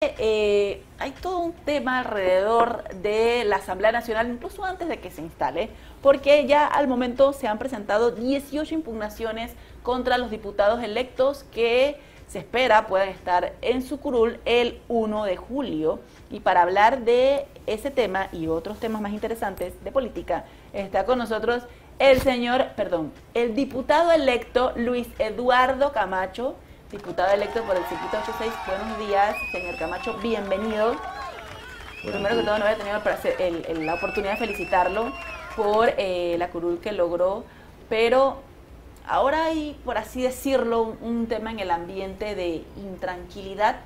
Hay todo un tema alrededor de la Asamblea Nacional, incluso antes de que se instale, porque ya al momento se han presentado 18 impugnaciones contra los diputados electos que se espera puedan estar en su curul el 1 de julio. Y para hablar de ese tema y otros temas más interesantes de política, está con nosotros el diputado electo Luis Eduardo Camacho, diputado electo por el circuito 86. Buenos días, señor Camacho, bienvenido. Primero que todo, no había tenido la oportunidad de felicitarlo por la curul que logró, pero ahora hay, por así decirlo, un tema en el ambiente de intranquilidad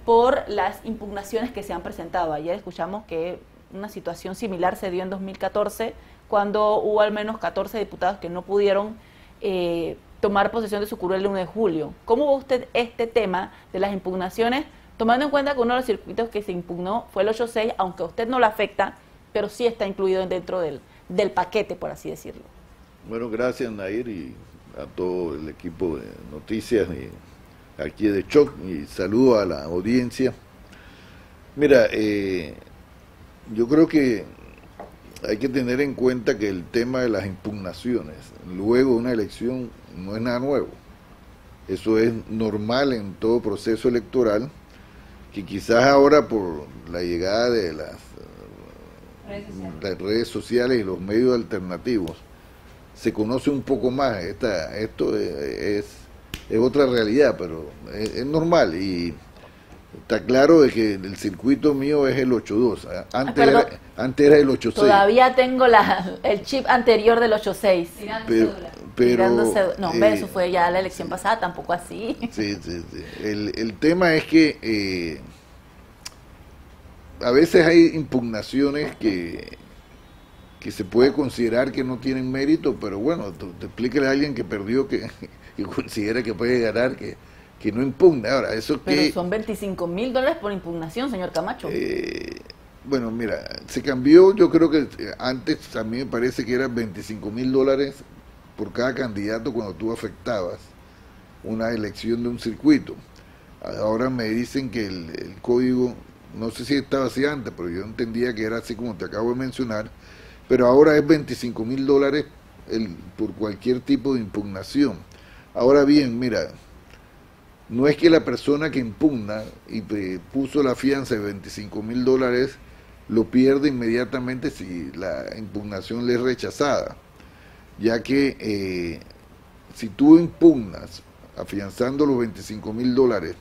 por las impugnaciones que se han presentado. Ayer escuchamos que una situación similar se dio en 2014, cuando hubo al menos 14 diputados que no pudieron tomar posesión de su curul el 1 de julio. ¿Cómo ve usted este tema de las impugnaciones, tomando en cuenta que uno de los circuitos que se impugnó fue el 86, aunque a usted no le afecta, pero sí está incluido dentro del paquete, por así decirlo? Bueno, gracias, Nair, y a todo el equipo de noticias y aquí de Choc, y saludo a la audiencia. Mira, yo creo que hay que tener en cuenta que el tema de las impugnaciones luego de una elección no es nada nuevo. Eso es normal en todo proceso electoral, que quizás ahora por la llegada de las redes sociales y los medios alternativos se conoce un poco más. Esto es otra realidad, pero es normal, y está claro de que el circuito mío es el 82. Antes era el 86. Todavía tengo el chip anterior del 86. Eso fue ya la elección pasada, tampoco así. Sí. El tema es que a veces hay impugnaciones que se puede considerar que no tienen mérito, pero bueno, te explíquele a alguien que perdió que considera que puede ganar, que no impugna. Ahora, pero son $25,000 por impugnación, señor Camacho. Bueno, mira, se cambió. Yo creo que antes a mí me parece que eran $25,000 por cada candidato cuando tú afectabas una elección de un circuito. Ahora me dicen que el código, no sé si estaba así antes, pero yo entendía que era así como te acabo de mencionar, pero ahora es $25,000 por cualquier tipo de impugnación. Ahora bien, mira, no es que la persona que impugna y puso la fianza de $25,000 lo pierde inmediatamente si la impugnación le es rechazada, ya que si tú impugnas afianzando los $25,000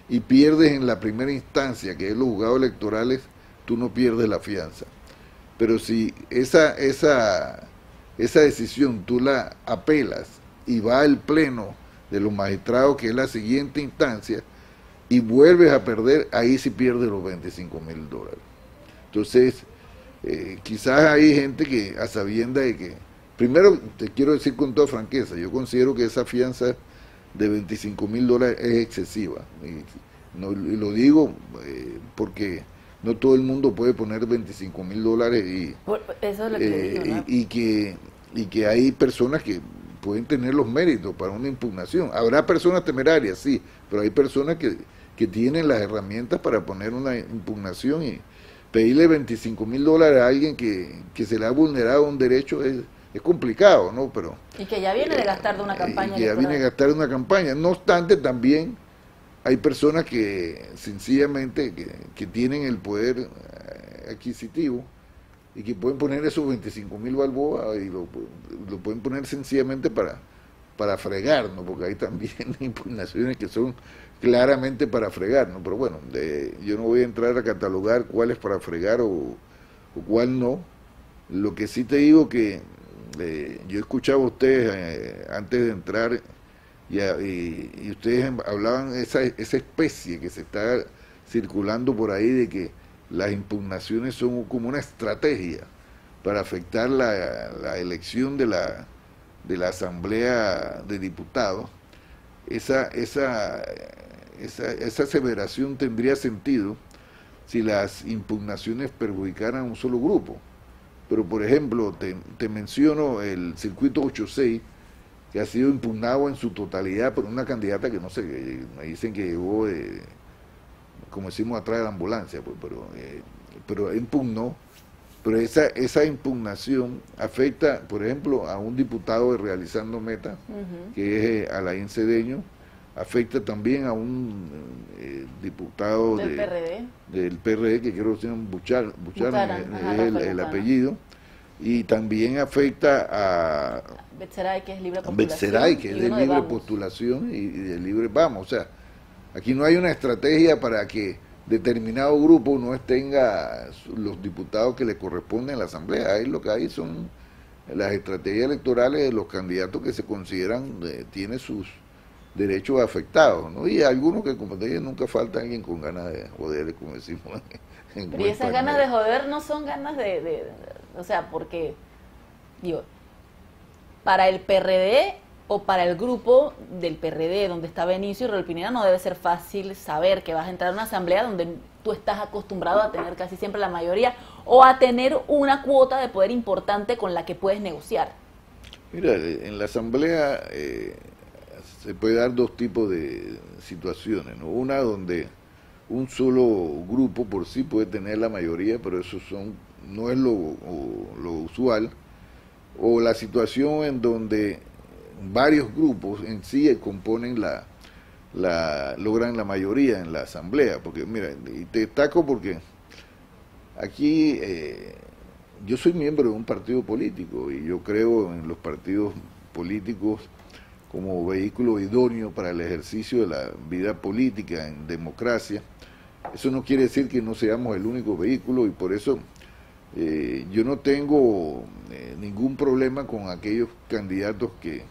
y pierdes en la primera instancia, que es los juzgados electorales, tú no pierdes la fianza. Pero si esa decisión tú la apelas y va al pleno de los magistrados, que es la siguiente instancia, y vuelves a perder, ahí sí pierdes los $25,000. Entonces, quizás hay gente que, a sabienda de que, primero te quiero decir con toda franqueza, yo considero que esa fianza de $25,000 es excesiva, y lo digo porque no todo el mundo puede poner $25,000 Eso es lo que le digo, ¿no? y que hay personas que pueden tener los méritos para una impugnación. Habrá personas temerarias, sí, pero hay personas que tienen las herramientas para poner una impugnación, y pedirle $25,000 a alguien que se le ha vulnerado un derecho es complicado, ¿no? Pero y que ya viene de gastar de una campaña. Que ya viene de gastar de una campaña. No obstante, también hay personas que sencillamente que tienen el poder adquisitivo y que pueden poner esos 25,000 balboas y lo pueden poner sencillamente para fregar, ¿no? Porque hay también impugnaciones que son claramente para fregar, ¿no? Pero bueno, yo no voy a entrar a catalogar cuál es para fregar o cuál no. Lo que sí te digo que yo escuchaba a ustedes antes de entrar y ustedes hablaban de esa especie que se está circulando por ahí de que las impugnaciones son como una estrategia para afectar la elección de la Asamblea de Diputados. Esa aseveración tendría sentido si las impugnaciones perjudicaran a un solo grupo. Pero, por ejemplo, te menciono el circuito 86, que ha sido impugnado en su totalidad por una candidata que no sé, me dicen que llegó como decimos, atrás de la ambulancia, pues, pero impugnó. Pero esa impugnación afecta, por ejemplo, a un diputado de Realizando Meta, que es Alain Cedeño, afecta también a un diputado del PRD, que creo que se llama Buchanan, es el apellido, y también afecta a Betzeray, que es libre postulación, Betzeray, que es de libre postulación y de libre vamos. O sea, aquí no hay una estrategia para que determinado grupo no tenga los diputados que le corresponden a la Asamblea. Ahí lo que hay son las estrategias electorales de los candidatos que se consideran tienen sus derechos afectados, ¿no? Y algunos que, como te dije, nunca falta alguien con ganas de joder, como decimos. Pero esas ganas de joder no son ganas o sea, porque, digo, para el PRD o para el grupo del PRD donde está Benicio y Raúl Pineda no debe ser fácil saber que vas a entrar a una asamblea donde tú estás acostumbrado a tener casi siempre la mayoría o a tener una cuota de poder importante con la que puedes negociar. Mira, en la asamblea se puede dar dos tipos de situaciones, ¿no? Una donde un solo grupo por sí puede tener la mayoría, pero eso no es lo usual, o la situación en donde varios grupos en sí componen logran la mayoría en la asamblea, porque mira, y te destaco porque aquí yo soy miembro de un partido político y yo creo en los partidos políticos como vehículo idóneo para el ejercicio de la vida política en democracia. Eso no quiere decir que no seamos el único vehículo y por eso yo no tengo ningún problema con aquellos candidatos que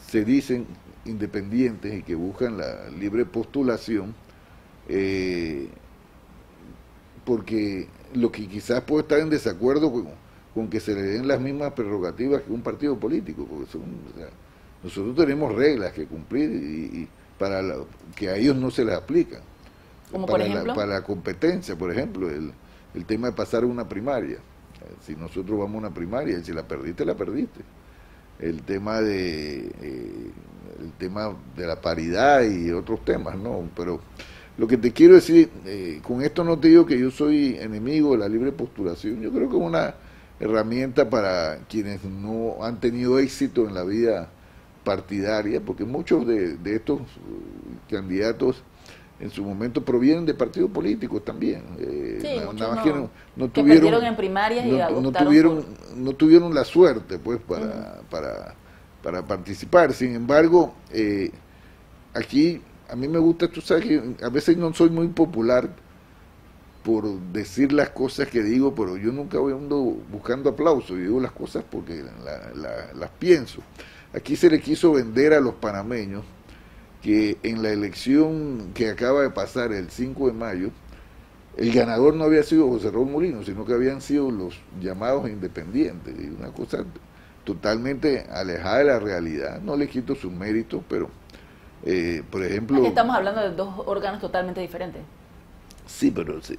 se dicen independientes y que buscan la libre postulación, porque lo que quizás puede estar en desacuerdo con que se le den las mismas prerrogativas que un partido político, porque o sea, nosotros tenemos reglas que cumplir y para que a ellos no se les aplican. ¿Como por ejemplo? Para la competencia, por ejemplo, el tema de pasar una primaria. Si nosotros vamos a una primaria y si la perdiste, la perdiste. El tema de la paridad y otros temas, ¿no? Pero lo que te quiero decir, con esto no te digo que yo soy enemigo de la libre postulación. Yo creo que es una herramienta para quienes no han tenido éxito en la vida partidaria, porque muchos de estos candidatos en su momento provienen de partidos políticos también. Sí, nada más que no que tuvieron perdieron en primarias y no tuvieron la suerte pues para participar. Sin embargo, aquí a mí me gusta, tú sabes que a veces no soy muy popular por decir las cosas que digo, pero yo nunca ando buscando aplausos, yo digo las cosas porque las pienso. Aquí se le quiso vender a los panameños que en la elección que acaba de pasar el 5 de mayo, el ganador no había sido José Raúl Mulino, sino que habían sido los llamados independientes, y una cosa totalmente alejada de la realidad. No le quito sus méritos, pero por ejemplo... Estamos hablando de dos órganos totalmente diferentes. Sí, pero se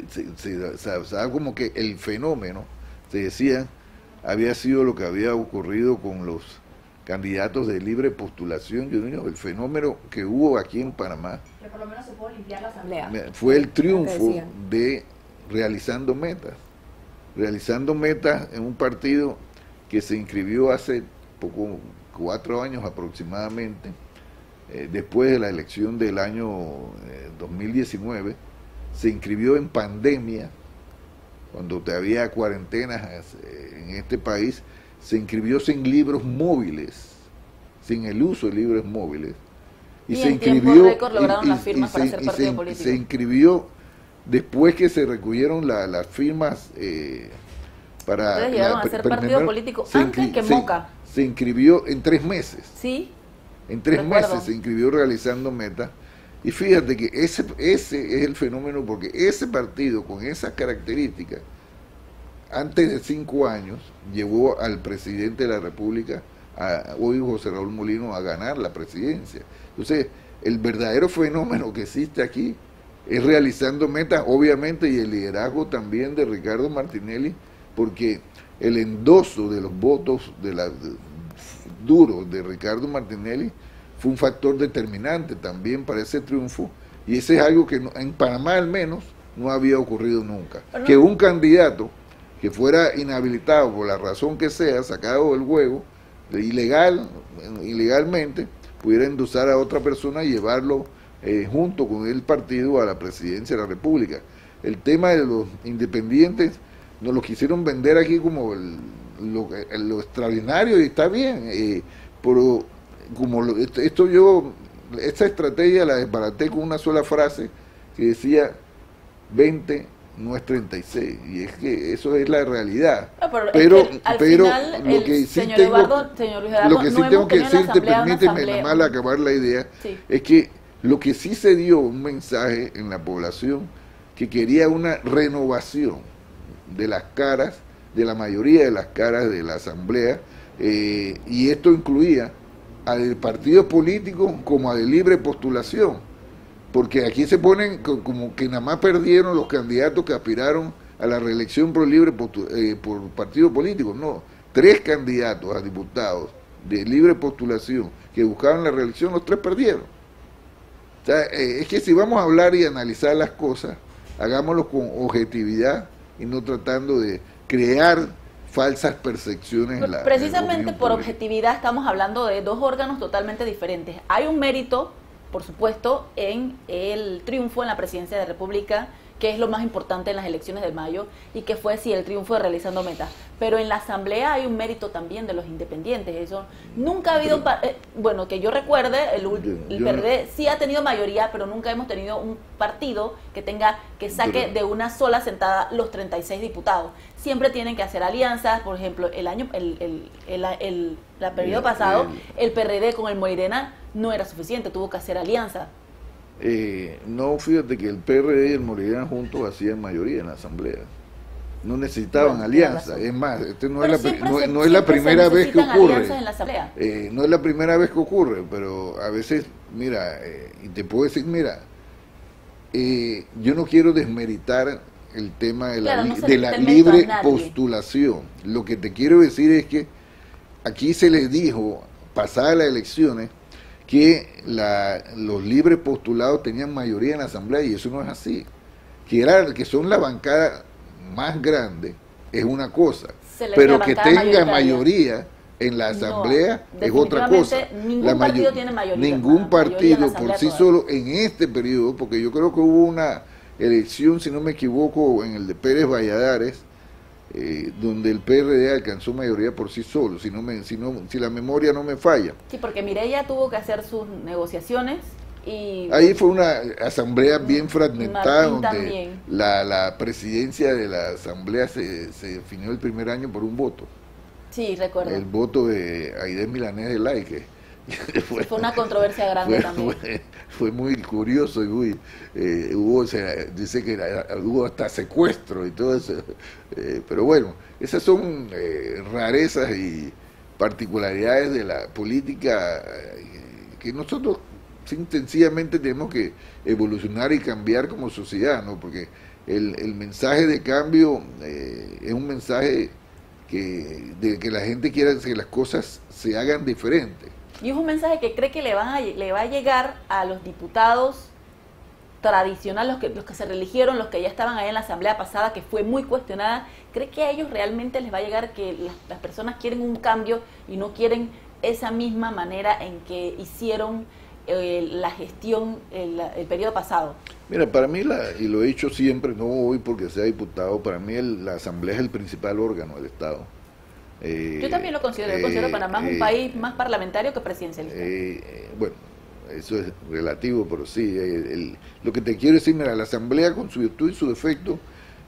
sabe como que el fenómeno, se decía, había sido lo que había ocurrido con los candidatos de libre postulación. Yo digo, el fenómeno que hubo aquí en Panamá, que por lo menos se pudo limpiar la asamblea, fue el triunfo de Realizando Metas. Realizando Metas en un partido que se inscribió hace 4 años aproximadamente, después de la elección del año 2019, se inscribió en pandemia, cuando había cuarentenas en este país, se inscribió sin libros móviles, sin el uso de libros móviles, y se inscribió récord lograron las firmas para ser partido político. Se inscribió después que se recogieron las firmas para... Ustedes llegaron a ser partido político antes que Moca. Se inscribió en 3 meses. Sí. En 3 meses se inscribió Realizando Meta. Y fíjate que ese es el fenómeno, porque ese partido con esas características, antes de 5 años, llevó al presidente de la República, hoy José Raúl Mulino, a ganar la presidencia. Entonces, el verdadero fenómeno que existe aquí es Realizando Metas, obviamente, y el liderazgo también de Ricardo Martinelli, porque el endoso de los votos duros de Ricardo Martinelli fue un factor determinante también para ese triunfo, Y ese es algo que en Panamá al menos no había ocurrido nunca. Que un candidato que fuera inhabilitado por la razón que sea, sacado del juego, ilegalmente, pudiera endosar a otra persona y llevarlo junto con el partido a la presidencia de la República. El tema de los independientes nos lo quisieron vender aquí como lo extraordinario, y está bien, pero como esta estrategia la desbaraté con una sola frase que decía 20 no es 36, y es que eso es la realidad. No, pero final, lo que sí señor tengo, Eduardo, lo que sí tengo que decirte, permíteme nada más acabar la idea, sí, es que lo que sí se dio un mensaje en la población que quería una renovación de las caras, de la mayoría de las caras de la asamblea, y esto incluía al partido político como a de libre postulación, porque aquí se ponen como que nada más perdieron los candidatos que aspiraron a la reelección por libre por partido político. No, 3 candidatos a diputados de libre postulación que buscaban la reelección, los 3 perdieron. O sea, es que si vamos a hablar y analizar las cosas, hagámoslo con objetividad y no tratando de crear falsas percepciones. Precisamente por objetividad estamos hablando de 2 órganos totalmente diferentes. Hay un mérito, por supuesto, en el triunfo en la presidencia de la República, que es lo más importante en las elecciones de mayo, y que fue el triunfo de Realizando Metas. Pero en la asamblea hay un mérito también de los independientes. Eso nunca ha habido, bueno, que yo recuerde, el PRD sí ha tenido mayoría, pero nunca hemos tenido un partido que saque de una sola sentada los 36 diputados. Siempre tienen que hacer alianzas. Por ejemplo, el periodo pasado, el PRD con el Moirena no era suficiente, tuvo que hacer alianza. No, fíjate que el PRD y el Morirán juntos hacían mayoría en la asamblea. No necesitaban alianza. Es más, no es la primera vez que ocurre. No es la primera vez que ocurre, pero a veces, mira, y te puedo decir, mira, yo no quiero desmeritar el tema de la libre postulación. Lo que te quiero decir es que aquí se les dijo, pasadas las elecciones, que los libres postulados tenían mayoría en la asamblea, y eso no es así. Que son la bancada más grande es una cosa, pero que tenga mayoría en la asamblea es otra cosa. Ningún partido tiene mayoría. Ningún partido por sí solo en este periodo, porque yo creo que hubo una elección, si no me equivoco, en el de Pérez Valladares, donde el PRD alcanzó mayoría por sí solo, si la memoria no me falla. Sí, porque Mireya tuvo que hacer sus negociaciones y... Ahí fue una asamblea bien fragmentada, donde la presidencia de la asamblea se definió el primer año por un voto. Sí, recuerdo. El voto de Aidez Milanés de Laique. Fue una controversia grande también. Fue muy curioso, y dice que hubo hasta secuestro y todo eso. Pero bueno, esas son rarezas y particularidades de la política que nosotros sencillamente tenemos que evolucionar y cambiar como sociedad, ¿no? Porque el mensaje de cambio es un mensaje de que la gente quiera que las cosas se hagan diferentes. Y es un mensaje que cree que le va a llegar a los diputados tradicionales, los que se reeligieron, los que ya estaban ahí en la asamblea pasada, que fue muy cuestionada. ¿Cree que a ellos realmente les va a llegar que las personas quieren un cambio y no quieren esa misma manera en que hicieron la gestión el periodo pasado? Mira, para mí, y lo he dicho siempre, no hoy porque sea diputado, para mí la asamblea es el principal órgano del Estado. Yo también lo considero. Yo considero Panamá un país más parlamentario que presidencialista. Bueno, eso es relativo, pero sí. Lo que te quiero decir, mira, la Asamblea, con su virtud y su defecto,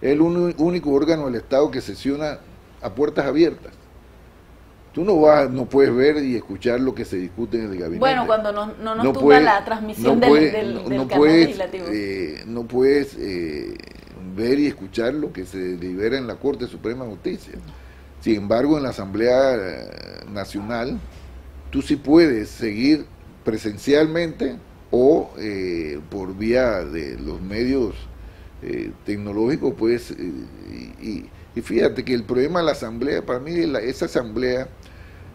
es el único órgano del Estado que sesiona a puertas abiertas. Tú no puedes ver y escuchar lo que se discute en el gabinete. Bueno, cuando no nos tumba la transmisión del canal legislativo. No puedes ver y escuchar lo que se delibera en la Corte Suprema de Justicia. Sin embargo, en la Asamblea Nacional, tú sí puedes seguir presencialmente o por vía de los medios tecnológicos, pues, y fíjate que el problema de la Asamblea, para mí, esa Asamblea,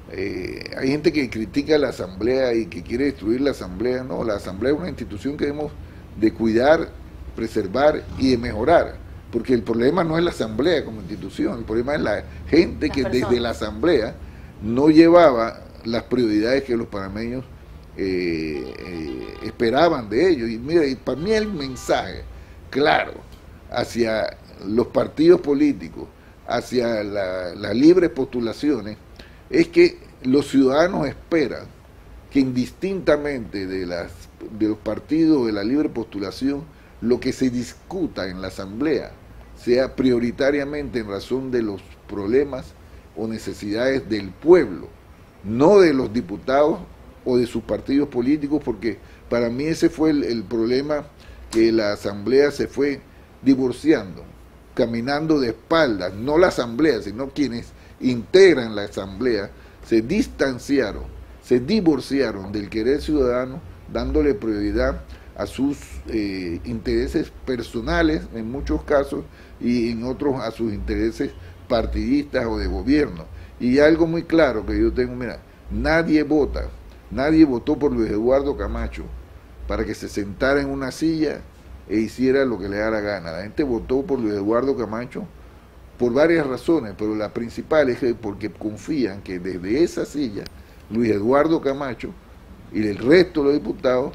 hay gente que critica la Asamblea y que quiere destruir la Asamblea. No, la Asamblea es una institución que debemos de cuidar, preservar y de mejorar, porque el problema no es la asamblea como institución, el problema es la gente que desde la asamblea no llevaba las prioridades que los panameños esperaban de ellos. Y mira, y para mí el mensaje claro hacia los partidos políticos, hacia las libres postulaciones, es que los ciudadanos esperan que indistintamente de los partidos de la libre postulación, lo que se discuta en la asamblea sea prioritariamente en razón de los problemas o necesidades del pueblo, no de los diputados o de sus partidos políticos, porque para mí ese fue el problema, que la asamblea se fue divorciando, caminando de espaldas, no la asamblea, sino quienes integran la asamblea, se distanciaron, se divorciaron del querer ciudadano, dándole prioridad a sus intereses personales en muchos casos, y en otros a sus intereses partidistas o de gobierno. Y algo muy claro que yo tengo, mira, nadie votó por Luis Eduardo Camacho para que se sentara en una silla e hiciera lo que le da la gana. La gente votó por Luis Eduardo Camacho por varias razones, pero la principal es que porque confían que desde esa silla Luis Eduardo Camacho y el resto de los diputados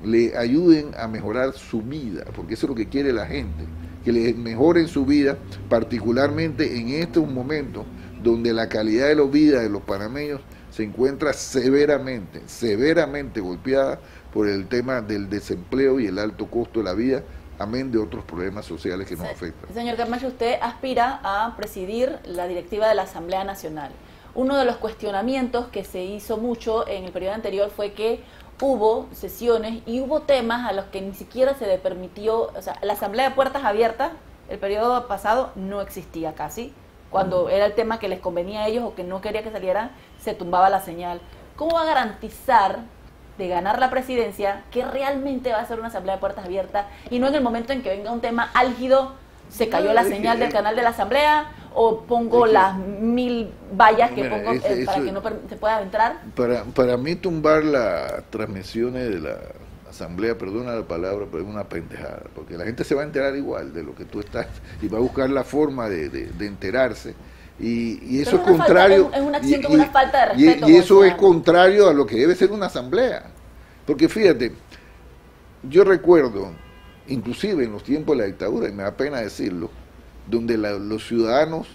le ayuden a mejorar su vida, porque eso es lo que quiere la gente, que le mejoren su vida, particularmente en estos momentos donde la calidad de la vida de los panameños se encuentra severamente golpeada por el tema del desempleo y el alto costo de la vida, amén de otros problemas sociales que nos afectan. Señor Camacho, usted aspira a presidir la directiva de la Asamblea Nacional. Uno de los cuestionamientos que se hizo mucho en el periodo anterior fue que hubo sesiones y hubo temas a los que ni siquiera se le permitió, o sea, la Asamblea de Puertas Abiertas, el periodo pasado no existía casi. Cuando era el tema que les convenía a ellos o que no quería que saliera, se tumbaba la señal. ¿Cómo va a garantizar, de ganar la presidencia, que realmente va a ser una asamblea de puertas abiertas y no en el momento en que venga un tema álgido, se cayó la señal del canal de la asamblea o pongo las 1000 vallas que pongo para que no se pueda entrar? Para mí tumbar las transmisiones de la asamblea, perdona la palabra, pero es una pendejada, porque la gente se va a enterar igual de lo que tú estás y va a buscar la forma de enterarse. Y eso es contrario, es una acción como una falta de respeto. Y eso es contrario a lo que debe ser una asamblea. Porque fíjate, yo recuerdo, inclusive en los tiempos de la dictadura, y me da pena decirlo, donde los ciudadanos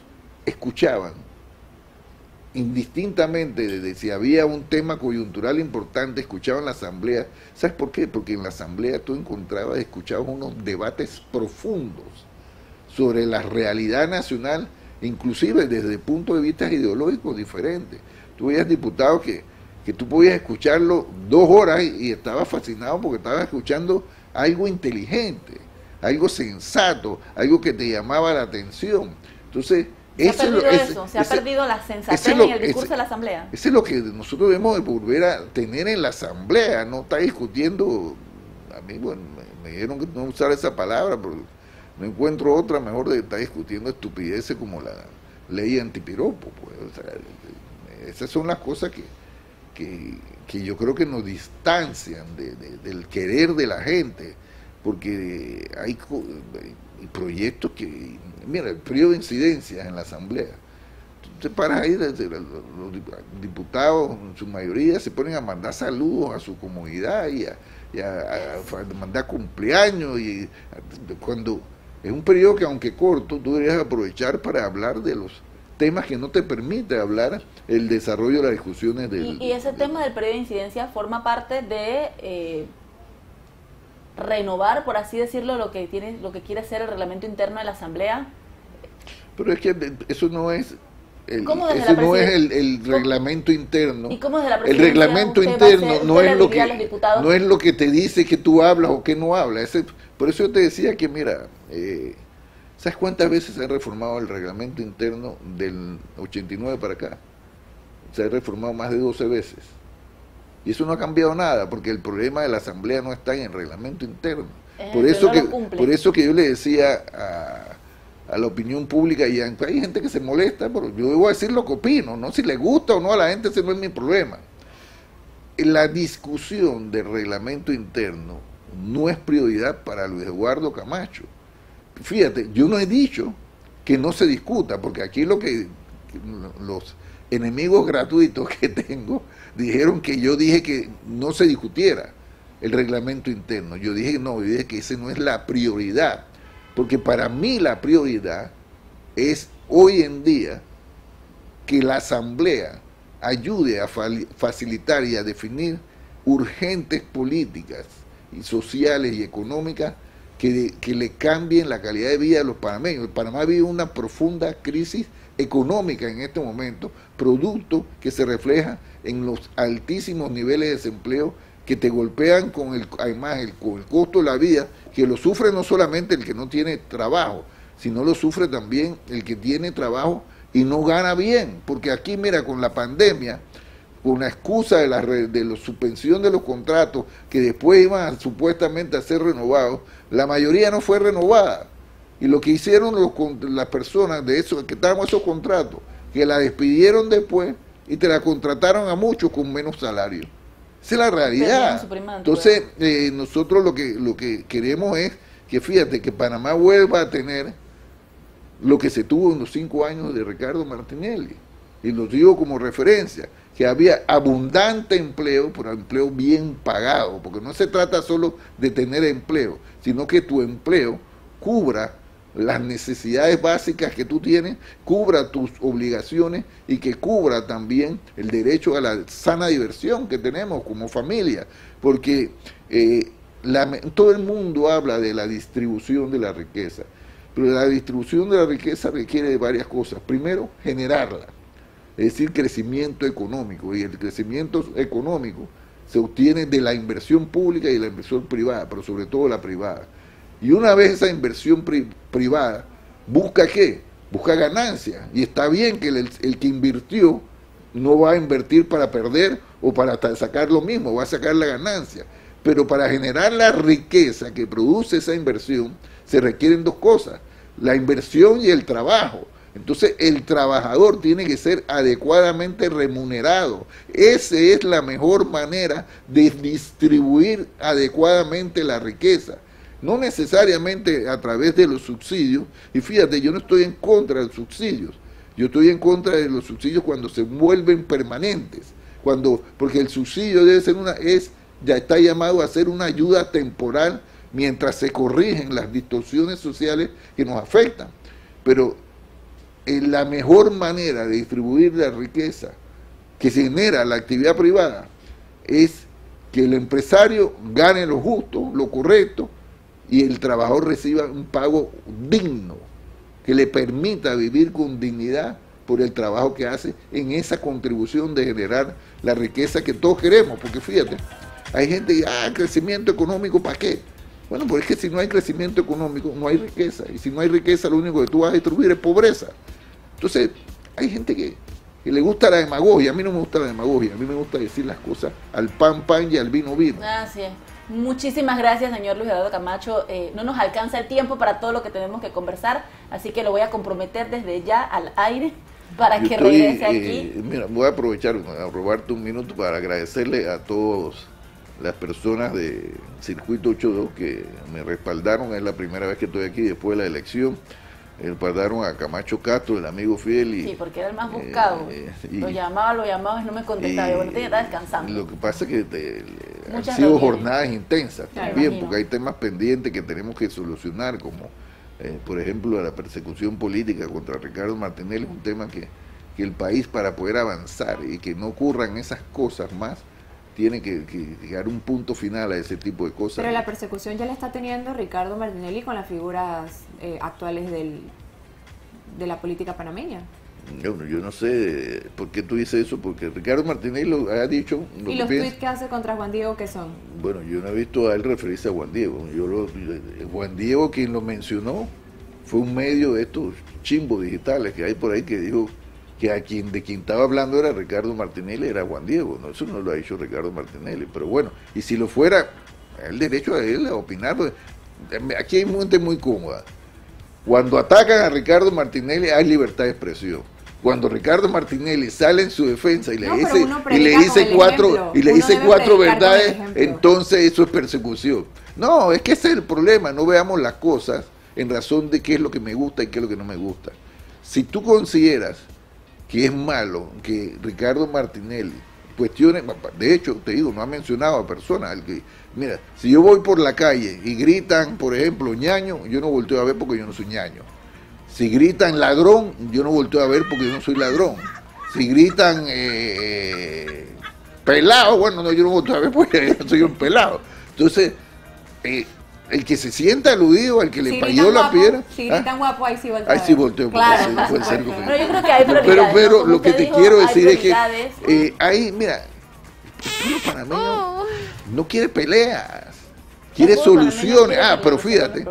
escuchaban, indistintamente de si había un tema coyuntural importante, escuchaban la asamblea. ¿Sabes por qué? Porque en la asamblea tú escuchabas unos debates profundos sobre la realidad nacional, inclusive desde puntos de vista ideológicos diferentes. Tú veías diputados que tú podías escucharlo 2 horas y estabas fascinado porque estabas escuchando algo inteligente, algo sensato, algo que te llamaba la atención. Entonces, se ha perdido la sensatez en el discurso de la asamblea. Eso es lo que nosotros debemos de volver a tener en la asamblea, no estar discutiendo. A mí, bueno, me dijeron que no usara esa palabra, pero no encuentro otra mejor de estar discutiendo estupideces como la ley antipiropo. Pues. O sea, esas son las cosas que yo creo que nos distancian del querer de la gente, porque hay proyectos que, mira, el periodo de incidencias en la asamblea, tú te paras ahí, los diputados en su mayoría se ponen a mandar saludos a su comunidad y a mandar cumpleaños, y cuando es un periodo que, aunque corto, tú deberías aprovechar para hablar de los temas que no te permite hablar el desarrollo de las discusiones y ese tema del periodo de incidencia forma parte de renovar, por así decirlo, lo que quiere ser el reglamento interno de la asamblea. Pero es que eso no es el reglamento interno. ¿Y cómo desde la el reglamento interno no es lo que te dice que tú hablas o que no hablas. Por eso yo te decía que, mira, ¿sabes cuántas veces se ha reformado el reglamento interno del 89 para acá? Se ha reformado más de 12 veces. Y eso no ha cambiado nada, porque el problema de la asamblea no está en el reglamento interno. Por eso que yo le decía a la opinión pública, y hay gente que se molesta, pero yo debo decir lo que opino, no si le gusta o no a la gente, ese no es mi problema. La discusión del reglamento interno no es prioridad para Luis Eduardo Camacho. Fíjate, yo no he dicho que no se discuta, porque aquí los enemigos gratuitos que tengo dijeron que yo dije que no se discutiera el reglamento interno. Yo dije no, yo dije que ese no es la prioridad, porque para mí la prioridad es hoy en día que la Asamblea ayude a facilitar y a definir urgentes políticas y sociales y económicas que le cambien la calidad de vida a los panameños. El Panamá vive una profunda crisis económica en este momento, producto que se refleja en los altísimos niveles de desempleo que te golpean además con el costo de la vida, que lo sufre no solamente el que no tiene trabajo, sino lo sufre también el que tiene trabajo y no gana bien, porque aquí mira, con la pandemia, con la excusa de la suspensión de los contratos que después iban supuestamente a ser renovados, la mayoría no fue renovada. Y lo que hicieron las personas de esos que estaban esos contratos, que la despidieron después y te la contrataron a muchos con menos salario. Esa es la realidad. Entonces, nosotros lo que queremos es que, fíjate, que Panamá vuelva a tener lo que se tuvo en los 5 años de Ricardo Martinelli. Y lo digo como referencia, que había abundante empleo, pero empleo bien pagado, porque no se trata solo de tener empleo, sino que tu empleo cubra las necesidades básicas que tú tienes, cubra tus obligaciones y que cubra también el derecho a la sana diversión que tenemos como familia, porque todo el mundo habla de la distribución de la riqueza, pero la distribución de la riqueza requiere de varias cosas. Primero, generarla, es decir, crecimiento económico, y el crecimiento económico se obtiene de la inversión pública y de la inversión privada, pero sobre todo la privada. Y una vez esa inversión privada, ¿busca qué? Busca ganancias. Y está bien que el que invirtió no va a invertir para perder o para sacar lo mismo, va a sacar la ganancia. Pero para generar la riqueza que produce esa inversión, se requieren 2 cosas, la inversión y el trabajo. Entonces el trabajador tiene que ser adecuadamente remunerado. Esa es la mejor manera de distribuir adecuadamente la riqueza. No necesariamente a través de los subsidios, y fíjate, yo no estoy en contra de los subsidios, yo estoy en contra de los subsidios cuando se vuelven permanentes, porque el subsidio debe ser ya está llamado a ser una ayuda temporal mientras se corrigen las distorsiones sociales que nos afectan, pero la mejor manera de distribuir la riqueza que se genera la actividad privada es que el empresario gane lo justo, lo correcto, y el trabajador reciba un pago digno, que le permita vivir con dignidad por el trabajo que hace en esa contribución de generar la riqueza que todos queremos. Porque fíjate, hay gente que dice, crecimiento económico, ¿para qué? Bueno, pues es que si no hay crecimiento económico, no hay riqueza, y si no hay riqueza, lo único que tú vas a distribuir es pobreza. Entonces, hay gente que le gusta la demagogia. A mí no me gusta la demagogia, a mí me gusta decir las cosas al pan y al vino. Así es. Muchísimas gracias, señor Luis Eduardo Camacho. No nos alcanza el tiempo para todo lo que tenemos que conversar, así que lo voy a comprometer desde ya al aire para que regrese aquí. Mira, voy a aprovechar a robarte un minuto para agradecerle a todas las personas de Circuito 82 que me respaldaron. Es la primera vez que estoy aquí después de la elección. Respaldaron a Camacho Castro, el amigo fiel. Sí, porque era el más buscado. Lo llamaba y no me contestaba. Bueno, estaba descansando. Lo que pasa es que han sido jornadas intensas también, porque hay temas pendientes que tenemos que solucionar, como por ejemplo la persecución política contra Ricardo Martinelli. Es un tema que el país, para poder avanzar y que no ocurran esas cosas más, tiene que llegar a un punto final a ese tipo de cosas. Pero la persecución ya la está teniendo Ricardo Martinelli con las figuras actuales de la política panameña. Yo no sé por qué tú dices eso, porque Ricardo Martinelli lo ha dicho. ¿Y los tweets que hace contra Juan Diego qué son? Bueno, yo no he visto a él referirse a Juan Diego. Juan Diego, quien lo mencionó, fue un medio de estos chimbos digitales que hay por ahí que dijo que de quien estaba hablando era Ricardo Martinelli, era Juan Diego. No, eso no lo ha dicho Ricardo Martinelli, pero bueno, y si lo fuera, el derecho a él a opinar. Aquí hay gente muy cómoda. Cuando atacan a Ricardo Martinelli hay libertad de expresión. Cuando Ricardo Martinelli sale en su defensa y le dice cuatro verdades, entonces eso es persecución. No, es que ese es el problema, no veamos las cosas en razón de qué es lo que me gusta y qué es lo que no me gusta. Si tú consideras que es malo que Ricardo Martinelli cuestione, de hecho, te digo, no ha mencionado a personas, mira, si yo voy por la calle y gritan, por ejemplo, ñaño, yo no volteo a ver porque yo no soy ñaño. Si gritan ladrón, yo no volteo a ver porque yo no soy ladrón. Si gritan pelado, bueno, no, yo no volteo a ver porque yo soy un pelado. Entonces, el que se sienta aludido, al que le payó la piedra. Si gritan guapo, ahí sí volteo. Ahí sí volteo. Claro. Puede ser pero yo creo que hay prioridades. Pero lo que te dijo, quiero decir es que ahí, mira, el panameño no quiere peleas, quiere soluciones. Pero fíjate,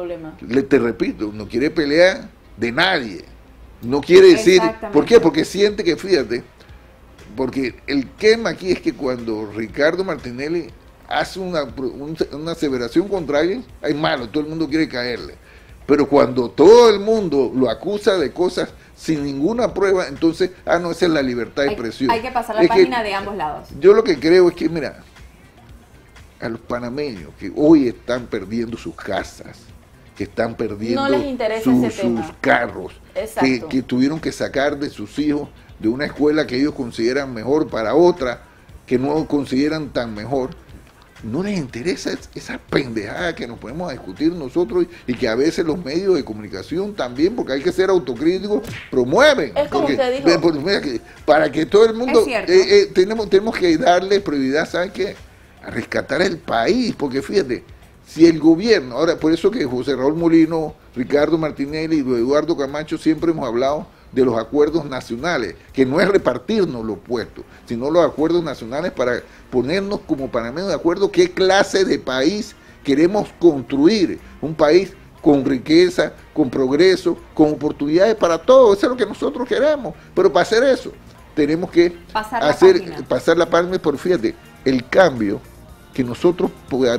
te repito, no quiere pelear de nadie. No quiere decir, ¿por qué? Porque siente que, fíjate, porque el tema aquí es que cuando Ricardo Martinelli hace una aseveración contra alguien, es malo, todo el mundo quiere caerle. Pero cuando todo el mundo lo acusa de cosas sin ninguna prueba, entonces, no, esa es la libertad de expresión. Hay que pasar la página de ambos lados. Yo lo que creo es que, mira, a los panameños que hoy están perdiendo sus casas, que están perdiendo sus carros, que tuvieron que sacar de sus hijos de una escuela que ellos consideran mejor para otra, que no consideran tan mejor, no les interesa esa pendejada que nos ponemos a discutir nosotros y que a veces los medios de comunicación también, porque hay que ser autocríticos, promueven. Es como usted dijo. Para que todo el mundo... tenemos que darle prioridad, ¿saben qué? A rescatar el país, porque fíjate, si el gobierno, ahora por eso que José Raúl Molino, Ricardo Martinelli y Eduardo Camacho siempre hemos hablado de los acuerdos nacionales, que no es repartirnos los puestos, sino los acuerdos nacionales para ponernos como panameños de acuerdo qué clase de país queremos construir, un país con riqueza, con progreso, con oportunidades para todos, eso es lo que nosotros queremos, pero para hacer eso tenemos que pasar la página, pero fíjate, el cambio que nosotros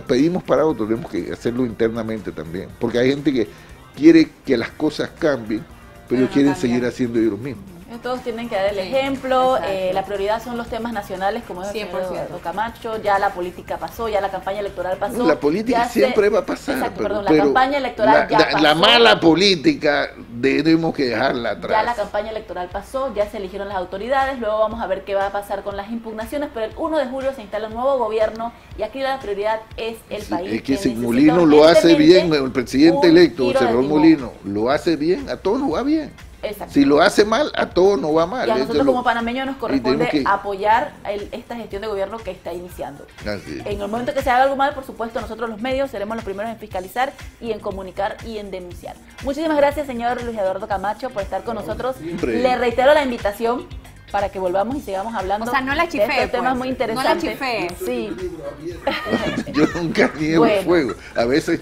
pedimos para otros, tenemos que hacerlo internamente también, porque hay gente que quiere que las cosas cambien, pero ellos quieren seguir haciendo ellos mismos. Todos tienen que dar el ejemplo, la prioridad son los temas nacionales, como dijo Eduardo Camacho, ya la política pasó, ya la campaña electoral pasó. La política siempre va a pasar. Exacto, perdón, la campaña electoral ya pasó. La mala política tenemos que dejarla atrás. Ya la campaña electoral pasó, ya se eligieron las autoridades, luego vamos a ver qué va a pasar con las impugnaciones, pero el 1 de julio se instala un nuevo gobierno y aquí la prioridad es el país. Es que si Molino lo hace bien, el presidente electo, José Raúl Molino, lo hace bien, a todos nos va bien. Exacto. Si lo hace mal, a todos nos va mal. Y a nosotros como panameños nos corresponde apoyar esta gestión de gobierno que está iniciando. En el momento que se haga algo mal, por supuesto, nosotros los medios seremos los primeros en fiscalizar y en comunicar y en denunciar. Muchísimas gracias, señor Luis Eduardo Camacho, por estar con nosotros. Le reitero la invitación para que volvamos y sigamos hablando. O sea, no la chifé, de estos temas muy interesantes. No la chifé. Sí. Yo nunca niego fuego. A veces,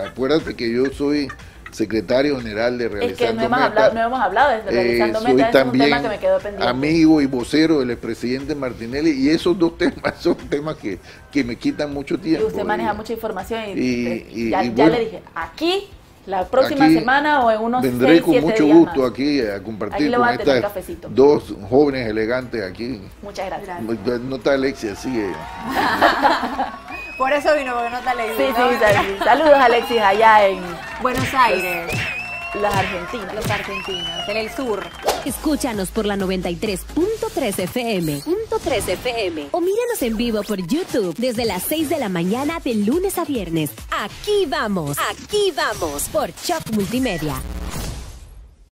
acuérdate que yo soy secretario general de Realizando Metas. Es que no hemos hablado de Realizando Metas, soy también un tema que me quedó pendiente. Amigo y vocero del expresidente Martinelli, y esos dos temas son temas que me quitan mucho tiempo. Y usted maneja mucha información y ya le dije, aquí, la próxima semana o en unos 6, 7 días vendré con mucho gusto más. Aquí a compartir con estas dos jóvenes elegantes aquí. Muchas gracias. No está Alexia, sigue. Por eso vino, porque no está Alexis. Sí. Saludos, Alexis, allá en Buenos Aires. Los argentinos. Los argentinos, en el sur. Escúchanos por la 93.3 FM. O míranos en vivo por YouTube desde las 6 de la mañana de lunes a viernes. Aquí vamos. Por Shock Multimedia.